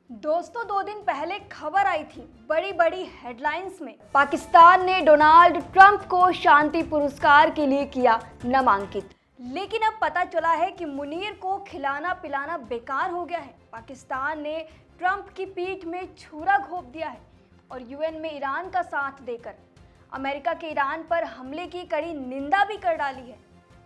दोस्तों 2 दिन पहले खबर आई थी बड़ी बड़ी हेडलाइंस में, पाकिस्तान ने डोनाल्ड ट्रंप को शांति पुरस्कार के लिए किया नामांकित। लेकिन अब पता चला है कि मुनीर को खिलाना पिलाना बेकार हो गया है। पाकिस्तान ने ट्रंप की पीठ में छुरा घोंप दिया है और यूएन में ईरान का साथ देकर अमेरिका के ईरान पर हमले की कड़ी निंदा भी कर डाली है।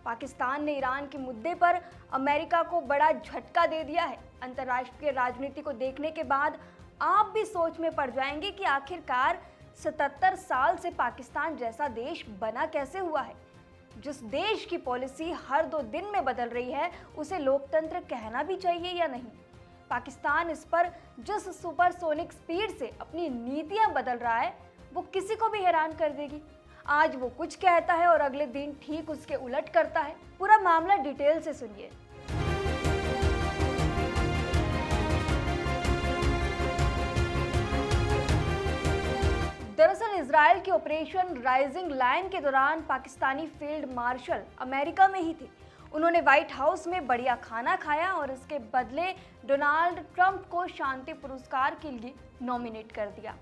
पाकिस्तान ने ईरान के मुद्दे पर अमेरिका को बड़ा झटका दे दिया है। अंतर्राष्ट्रीय राजनीति को देखने के बाद आप भी सोच में पड़ जाएंगे कि आखिरकार 77 साल से पाकिस्तान जैसा देश बना कैसे हुआ है। जिस देश की पॉलिसी हर 2 दिन में बदल रही है, उसे लोकतंत्र कहना भी चाहिए या नहीं। पाकिस्तान इस पर जिस सुपरसोनिक स्पीड से अपनी नीतियां बदल रहा है, वो किसी को भी हैरान कर देगी। आज वो कुछ कहता है और अगले दिन ठीक उसके उलट करता है। पूरा मामला डिटेल से सुनिए। दरअसल इजराइल के ऑपरेशन राइजिंग लायन के दौरान पाकिस्तानी फील्ड मार्शल अमेरिका में ही थे। उन्होंने व्हाइट हाउस में बढ़िया खाना खाया और इसके बदले डोनाल्ड ट्रंप को शांति पुरस्कार के लिए नॉमिनेट कर दिया।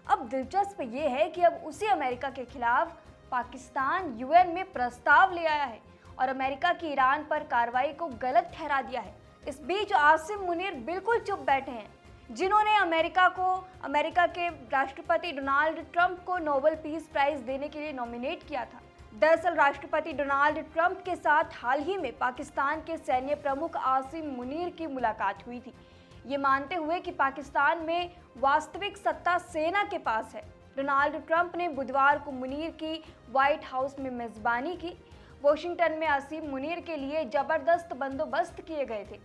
अब दिलचस्प ये है कि अब उसी अमेरिका के खिलाफ पाकिस्तान यूएन में प्रस्ताव ले आया है और अमेरिका की ईरान पर कार्रवाई को गलत ठहरा दिया है। इस बीच आसिम मुनीर बिल्कुल चुप बैठे हैं, जिन्होंने अमेरिका के राष्ट्रपति डोनाल्ड ट्रंप को नोबेल पीस प्राइज देने के लिए नॉमिनेट किया था। दरअसल राष्ट्रपति डोनाल्ड ट्रंप के साथ हाल ही में पाकिस्तान के सैन्य प्रमुख आसिम मुनीर की मुलाकात हुई थी, ये मानते हुए कि पाकिस्तान में वास्तविक सत्ता सेना के पास है। डोनाल्ड ट्रंप ने बुधवार को मुनीर की व्हाइट हाउस में मेजबानी की। वॉशिंगटन में आसिम मुनीर के लिए जबरदस्त बंदोबस्त किए गए थे।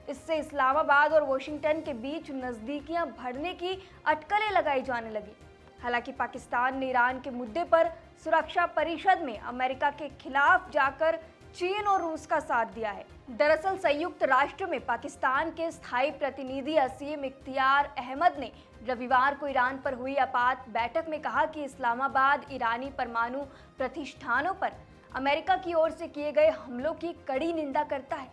इससे इस्लामाबाद और वॉशिंगटन के बीच नज़दीकियां बढ़ने की अटकलें लगाई जाने लगी। हालांकि पाकिस्तान ने ईरान के मुद्दे पर सुरक्षा परिषद में अमेरिका के खिलाफ जाकर चीन और रूस का साथ दिया है। दरअसल संयुक्त राष्ट्र में पाकिस्तान के स्थायी प्रतिनिधि असीम इख्तियार अहमद ने रविवार को ईरान पर हुई आपात बैठक में कहा कि इस्लामाबाद ईरानी परमाणु प्रतिष्ठानों पर अमेरिका की ओर से किए गए हमलों की कड़ी निंदा करता है।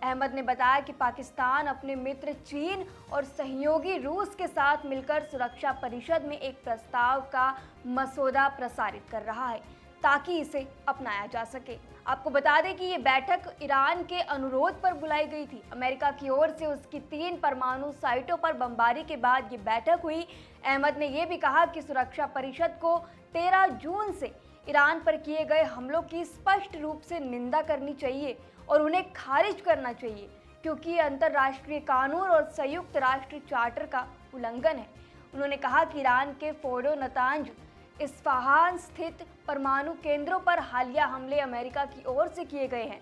अहमद ने बताया कि पाकिस्तान अपने मित्र चीन और सहयोगी रूस के साथ मिलकर सुरक्षा परिषद में एक प्रस्ताव का मसौदा प्रसारित कर रहा है ताकि इसे अपनाया जा सके। आपको बता दें कि ये बैठक ईरान के अनुरोध पर बुलाई गई थी। अमेरिका की ओर से उसकी 3 परमाणु साइटों पर बमबारी के बाद ये बैठक हुई। अहमद ने यह भी कहा कि सुरक्षा परिषद को 13 जून से ईरान पर किए गए हमलों की स्पष्ट रूप से निंदा करनी चाहिए और उन्हें खारिज करना चाहिए, क्योंकि ये अंतर्राष्ट्रीय कानून और संयुक्त राष्ट्र चार्टर का उल्लंघन है। उन्होंने कहा कि ईरान के फोर्डो, नतांज, इस्फहान स्थित परमाणु केंद्रों पर हालिया हमले अमेरिका की ओर से किए गए हैं।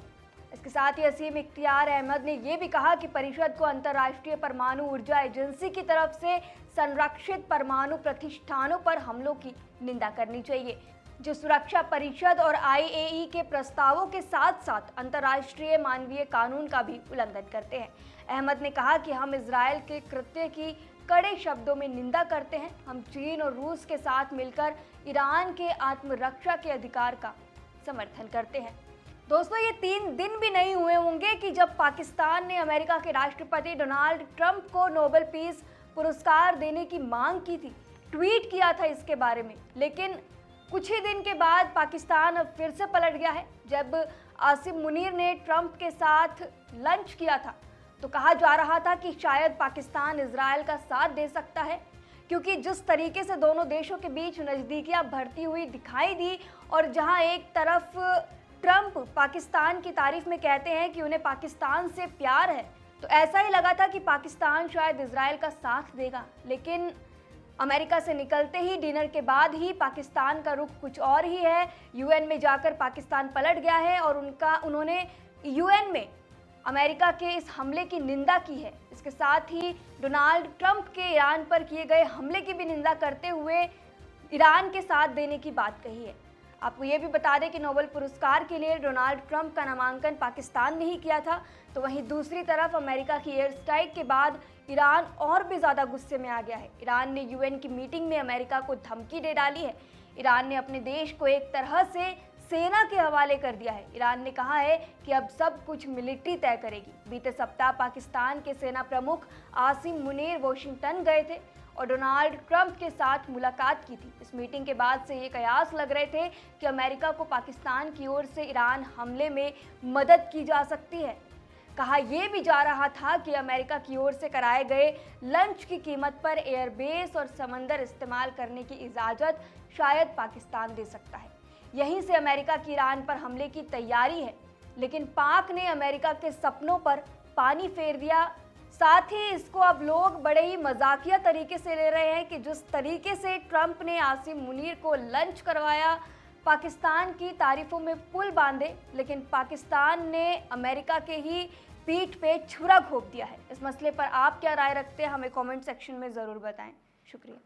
इसके साथ ही असीम इख्तियार अहमद ने यह भी कहा कि परिषद को अंतर्राष्ट्रीय परमाणु ऊर्जा एजेंसी की तरफ से संरक्षित परमाणु प्रतिष्ठानों पर हमलों की निंदा करनी चाहिए, जो सुरक्षा परिषद और IAEA के प्रस्तावों के साथ साथ अंतर्राष्ट्रीय मानवीय कानून का भी उल्लंघन करते हैं। अहमद ने कहा कि हम इजराइल के कृत्य की कड़े शब्दों में निंदा करते हैं। हम चीन और रूस के साथ मिलकर ईरान के आत्मरक्षा के अधिकार का समर्थन करते हैं। दोस्तों, ये 3 दिन भी नहीं हुए होंगे कि जब पाकिस्तान ने अमेरिका के राष्ट्रपति डोनाल्ड ट्रंप को नोबेल पीस पुरस्कार देने की मांग की थी, ट्वीट किया था इसके बारे में। लेकिन कुछ ही दिन के बाद पाकिस्तान अब फिर से पलट गया है। जब आसिम मुनीर ने ट्रंप के साथ लंच किया था तो कहा जा रहा था कि शायद पाकिस्तान इजराइल का साथ दे सकता है, क्योंकि जिस तरीके से दोनों देशों के बीच नज़दीकियां बढ़ती हुई दिखाई दी और जहां एक तरफ ट्रंप पाकिस्तान की तारीफ में कहते हैं कि उन्हें पाकिस्तान से प्यार है, तो ऐसा ही लगा था कि पाकिस्तान शायद इजराइल का साथ देगा। लेकिन अमेरिका से निकलते ही डिनर के बाद ही पाकिस्तान का रुख कुछ और ही है। यूएन में जाकर पाकिस्तान पलट गया है और उन्होंने यूएन में अमेरिका के इस हमले की निंदा की है। इसके साथ ही डोनाल्ड ट्रंप के ईरान पर किए गए हमले की भी निंदा करते हुए ईरान के साथ देने की बात कही है। आपको ये भी बता दें कि नोबेल पुरस्कार के लिए डोनाल्ड ट्रंप का नामांकन पाकिस्तान ने ही किया था, तो वहीं दूसरी तरफ अमेरिका की एयर स्ट्राइक के बाद ईरान और भी ज़्यादा गुस्से में आ गया है। ईरान ने यूएन की मीटिंग में अमेरिका को धमकी दे डाली है। ईरान ने अपने देश को एक तरह से सेना के हवाले कर दिया है। ईरान ने कहा है कि अब सब कुछ मिलिट्री तय करेगी। बीते सप्ताह पाकिस्तान के सेना प्रमुख आसिम मुनीर वॉशिंगटन गए थे और डोनाल्ड ट्रंप के साथ मुलाकात की थी। इस मीटिंग के बाद से ये कयास लग रहे थे कि अमेरिका को पाकिस्तान की ओर से ईरान हमले में मदद की जा सकती है। कहा यह भी जा रहा था कि अमेरिका की ओर से कराए गए लंच की कीमत पर एयरबेस और समंदर इस्तेमाल करने की इजाज़त शायद पाकिस्तान दे सकता है। यहीं से अमेरिका की ईरान पर हमले की तैयारी है, लेकिन पाक ने अमेरिका के सपनों पर पानी फेर दिया। साथ ही इसको अब लोग बड़े ही मजाकिया तरीके से ले रहे हैं कि जिस तरीके से ट्रंप ने आसिम मुनीर को लंच करवाया, पाकिस्तान की तारीफों में पुल बांधे, लेकिन पाकिस्तान ने अमेरिका के ही पीठ पे छुरा घोंप दिया है। इस मसले पर आप क्या राय रखते हैं, हमें कमेंट सेक्शन में ज़रूर बताएं। शुक्रिया।